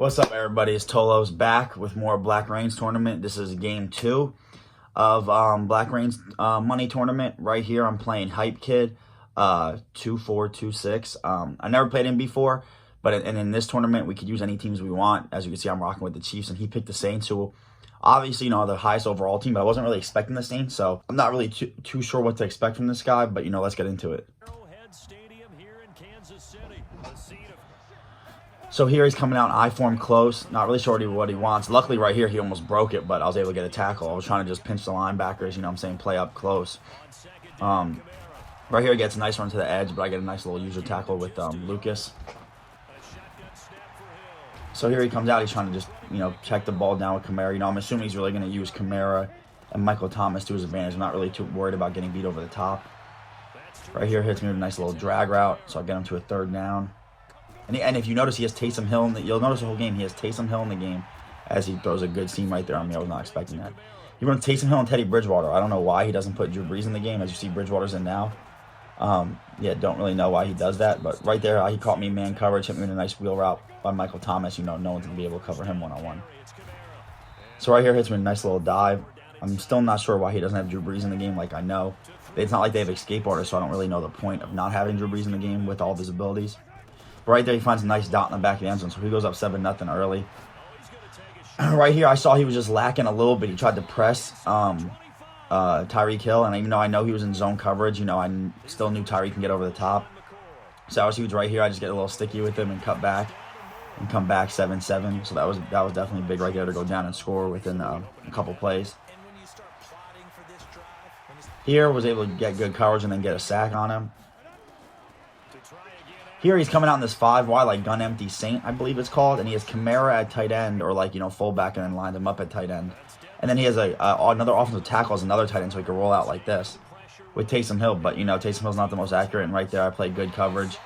What's up, everybody? It's Tolo's back with more Black Reigns tournament. This is game 2 of Black Reigns money tournament. Right here, I'm playing Hype Kid 2426. I never played him before, but in this tournament, we could use any teams we want. As you can see, I'm rocking with the Chiefs, and he picked the Saints, who obviously, the highest overall team, but I wasn't really expecting the Saints, so I'm not really too sure what to expect from this guy, but, let's get into it. So here he's coming out in I form close. Not really sure what he wants. Luckily right here he almost broke it, but I was able to get a tackle. I was trying to just pinch the linebackers, play up close. Right here he gets a nice run to the edge, but I get a nice little user tackle with Lucas. So here he comes out. He's trying to just, check the ball down with Kamara. I'm assuming he's really going to use Kamara and Michael Thomas to his advantage. I'm not really too worried about getting beat over the top. Right here hits me with a nice little drag route, so I get him to a 3rd down. And if you notice, he has Taysom Hill. You'll notice the whole game, he has Taysom Hill in the game as he throws a good seam right there on me. I was not expecting that. He runs Taysom Hill and Teddy Bridgewater. I don't know why he doesn't put Drew Brees in the game. As you see, Bridgewater's in now. Don't really know why he does that. But right there, he caught me in man coverage, hit me with a nice wheel route by Michael Thomas. No one's going to be able to cover him one-on-one. So right here hits me with a nice little dive. I'm still not sure why he doesn't have Drew Brees in the game. Like, I know. It's not like they have escape artists, so I don't really know the point of not having Drew Brees in the game with all of his abilities. But right there, he finds a nice dot in the back of the end zone, so he goes up 7-0 early. Right here, I saw he was just lacking a little bit. He tried to press Tyreek Hill, and even though I know he was in zone coverage, I still knew Tyreek can get over the top. So I was huge right here. I just get a little sticky with him and cut back and come back 7-7. So that was definitely big right there to go down and score within a couple plays. Here, was able to get good coverage and then get a sack on him. Here he's coming out in this 5-wide, like gun empty Saint, I believe it's called, and he has Kamara at tight end, or fullback, and then lined him up at tight end. And then he has another offensive tackle as another tight end, so he can roll out like this with Taysom Hill. But Taysom Hill's not the most accurate, and right there I played good coverage.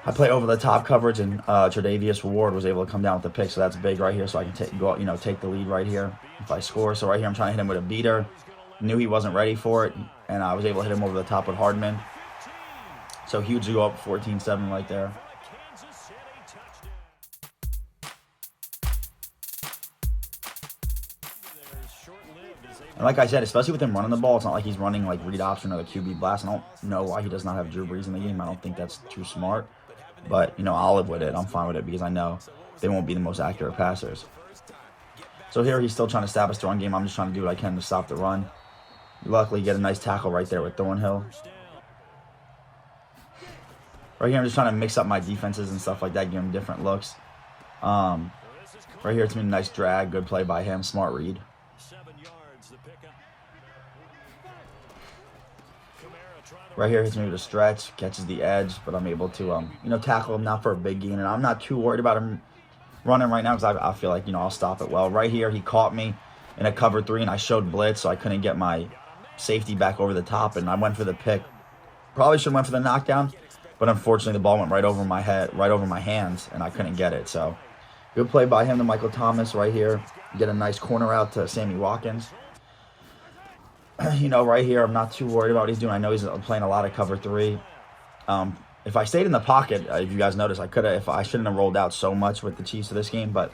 I play over the top coverage, and Tre'Davious Ward was able to come down with the pick, so that's big right here. So I can take the lead right here if I score. So right here I'm trying to hit him with a beater. Knew he wasn't ready for it, and I was able to hit him over the top with Hardman. So huge to go up 14-7 right there. And like I said, especially with him running the ball, it's not like he's running like read option or the QB blast. I don't know why he does not have Drew Brees in the game. I don't think that's too smart. But, I'll live with it. I'm fine with it because I know they won't be the most accurate passers. So here he's still trying to establish the run game. I'm just trying to do what I can to stop the run. Luckily, get a nice tackle right there with Thornhill. Right here, I'm just trying to mix up my defenses and stuff like that, give him different looks. Right here, it's been a nice drag. Good play by him. Smart read. Right here, hits me with a stretch. Catches the edge, but I'm able to, tackle him now for a big gain. And I'm not too worried about him running right now because I feel like, I'll stop it well. Right here, he caught me in a cover 3, and I showed blitz, so I couldn't get my safety back over the top, and I went for the pick. Probably should have went for the knockdown. But unfortunately, the ball went right over my head, right over my hands, and I couldn't get it. So, good play by him to Michael Thomas right here. Get a nice corner out to Sammy Watkins. Right here, I'm not too worried about what he's doing. I know he's playing a lot of cover 3. If I stayed in the pocket, if you guys notice, I shouldn't have rolled out so much with the Chiefs for this game. But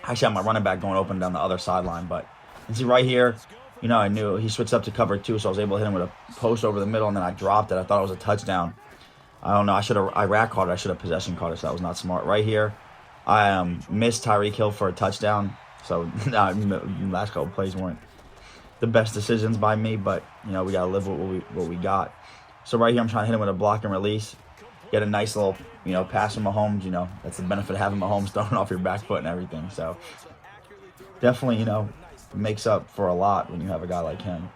I actually had my running back going open down the other sideline. But you see right here, I knew he switched up to cover 2, so I was able to hit him with a post over the middle, and then I dropped it. I thought it was a touchdown. I don't know. I rack caught it. I should have possession caught it, so that was not smart. Right here, I missed Tyreek Hill for a touchdown. So last couple plays weren't the best decisions by me, but we gotta live with what we got. So right here, I'm trying to hit him with a block and release. Get a nice little pass from Mahomes. That's the benefit of having Mahomes throwing off your back foot and everything. So definitely makes up for a lot when you have a guy like him.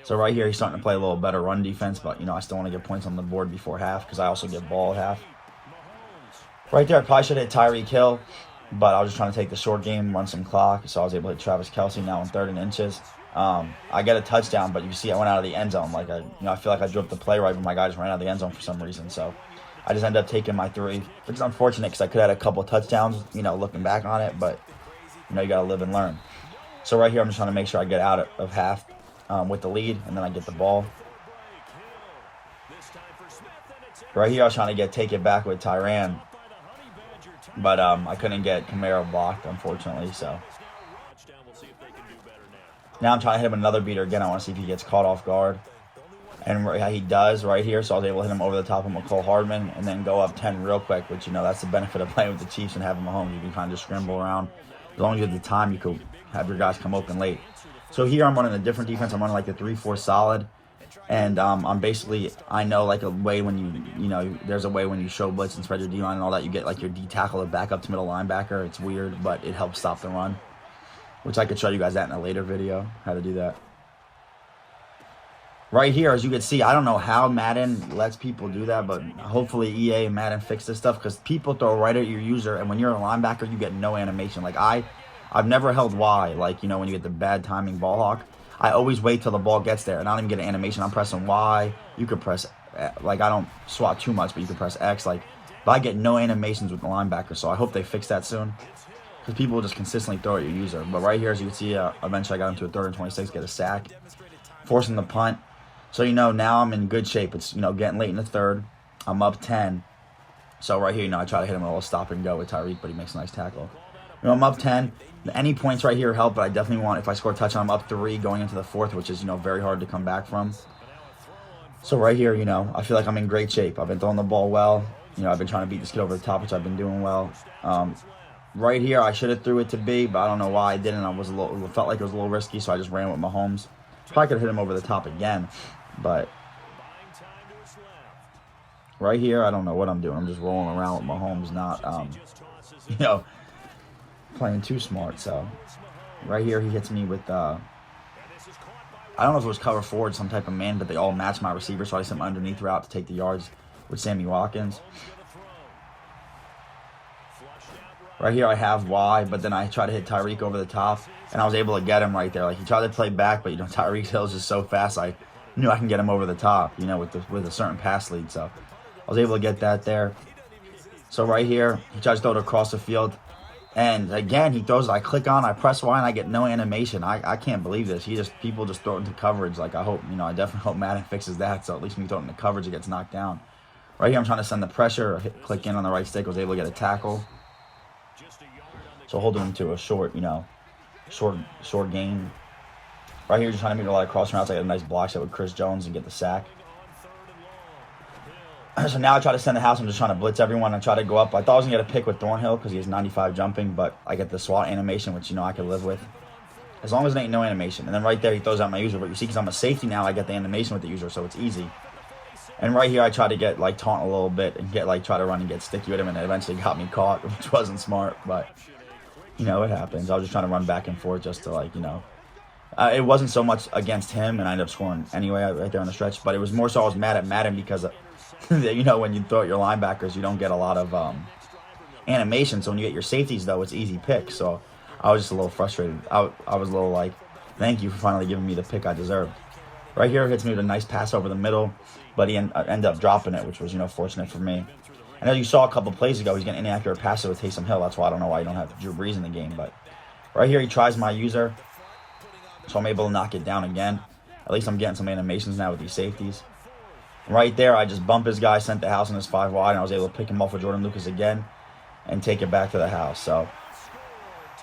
So right here, he's starting to play a little better run defense, but, I still want to get points on the board before half because I also get ball at half. Right there, I probably should hit Tyreek Hill, but I was just trying to take the short game, run some clock, so I was able to hit Travis Kelce now in 3rd and inches. I get a touchdown, but you see I went out of the end zone. Like I feel like I drew up the play right, but my guy just ran out of the end zone for some reason. So I just ended up taking my 3, which is unfortunate because I could have had a couple touchdowns, looking back on it, but, you got to live and learn. So right here, I'm just trying to make sure I get out of half. With the lead, and then I get the ball. Right here, I was trying to take it back with Tyrann. But I couldn't get Camaro blocked, unfortunately. So now I'm trying to hit him another beater again. I want to see if he gets caught off guard. And he does right here, so I was able to hit him over the top of McCole Hardman and then go up 10 real quick, which, that's the benefit of playing with the Chiefs and having Mahomes. You can kind of just scramble around. As long as you have the time, you could have your guys come open late. So here I'm running a different defense. I'm running like the 3-4 solid. And I'm basically, I know like a way when there's a way when you show blitz and spread your D-line and all that, you get like your D tackle to back up to middle linebacker. It's weird, but it helps stop the run, which I could show you guys that in a later video, how to do that. Right here, as you can see, I don't know how Madden lets people do that, but hopefully EA and Madden fix this stuff because people throw right at your user, and when you're a linebacker, you get no animation. Like I've never held Y, like, when you get the bad timing ball hawk. I always wait till the ball gets there, and I don't even get an animation. I'm pressing Y. You could press, like, I don't swat too much, but you could press X. Like, but I get no animations with the linebacker, so I hope they fix that soon because people will just consistently throw at your user. But right here, as you can see, eventually I got into a 3rd and 26, get a sack, forcing the punt. So, now I'm in good shape. It's, getting late in the 3rd. I'm up 10. So right here, I try to hit him a little stop and go with Tyreek, but he makes a nice tackle. I'm up 10. Any points right here help, but I definitely want, if I score a touchdown, I'm up 3 going into the 4th, which is, very hard to come back from. So right here, I feel like I'm in great shape. I've been throwing the ball well. I've been trying to beat this kid over the top, which I've been doing well. Right here, I should have threw it to B, but I don't know why I didn't. Felt like it was a little risky, so I just ran with Mahomes. Probably could have hit him over the top again, but right here, I don't know what I'm doing. I'm just rolling around with Mahomes, not, playing too smart. So right here, he hits me with, I don't know if it was cover 4 or some type of man, but they all match my receiver, so I sent my underneath route to take the yards with Sammy Watkins. Right here, I have Y, but then I try to hit Tyreek over the top, and I was able to get him right there. Like, he tried to play back, but, Tyreek Hill is just so fast. I knew I can get him over the top, with a certain pass lead. So I was able to get that there. So right here, he tries to throw it across the field. And again, he throws it. I click on, I press Y, and I get no animation. I can't believe this. People just throw it into coverage. Like, I hope, I definitely hope Madden fixes that. So at least when you throw it into coverage, it gets knocked down. Right here, I'm trying to send the pressure. Click in on the right stick. I was able to get a tackle. So holding him to a short gain. Right here, just trying to make a lot of crossing routes. I got a nice block set with Chris Jones and get the sack. So now I try to send the house. I'm just trying to blitz everyone. I try to go up. I thought I was going to get a pick with Thornhill because he has 95 jumping, but I get the SWAT animation, which, I could live with. As long as there ain't no animation. And then right there, he throws out my user. But you see, because I'm a safety now, I get the animation with the user, so it's easy. And right here, I try to get, taunt a little bit and try to run and get sticky with him, and it eventually got me caught, which wasn't smart, but, it happens. I was just trying to run back and forth just to, it wasn't so much against him, and I ended up scoring anyway right there on the stretch, but it was more so I was mad at Madden because, when you throw at your linebackers, you don't get a lot of animation, so when you get your safeties, though, it's easy picks, so I was just a little frustrated. I was a little thank you for finally giving me the pick I deserved. Right here, hits me with a nice pass over the middle, but he ended up dropping it, which was, fortunate for me. And as you saw a couple plays ago, he's getting inaccurate passes with Taysom Hill. That's why I don't know why you don't have Drew Brees in the game. But right here, he tries my user, so I'm able to knock it down again. At least I'm getting some animations now with these safeties. Right there, I just bump his guy, sent the house in his 5 wide, and I was able to pick him off with Jordan Lucas again and take it back to the house. So,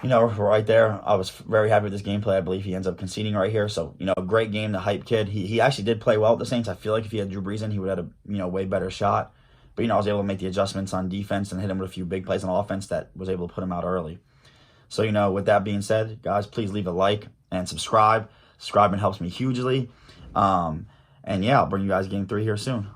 right there, I was very happy with this gameplay. I believe he ends up conceding right here. So, great game, the hype kid. He actually did play well at the Saints. I feel like if he had Drew Brees in, he would have had a way better shot. But, I was able to make the adjustments on defense and hit him with a few big plays on offense that was able to put him out early. So, with that being said, guys, please leave a like and subscribe. Subscribing helps me hugely. And, yeah, I'll bring you guys Game 3 here soon.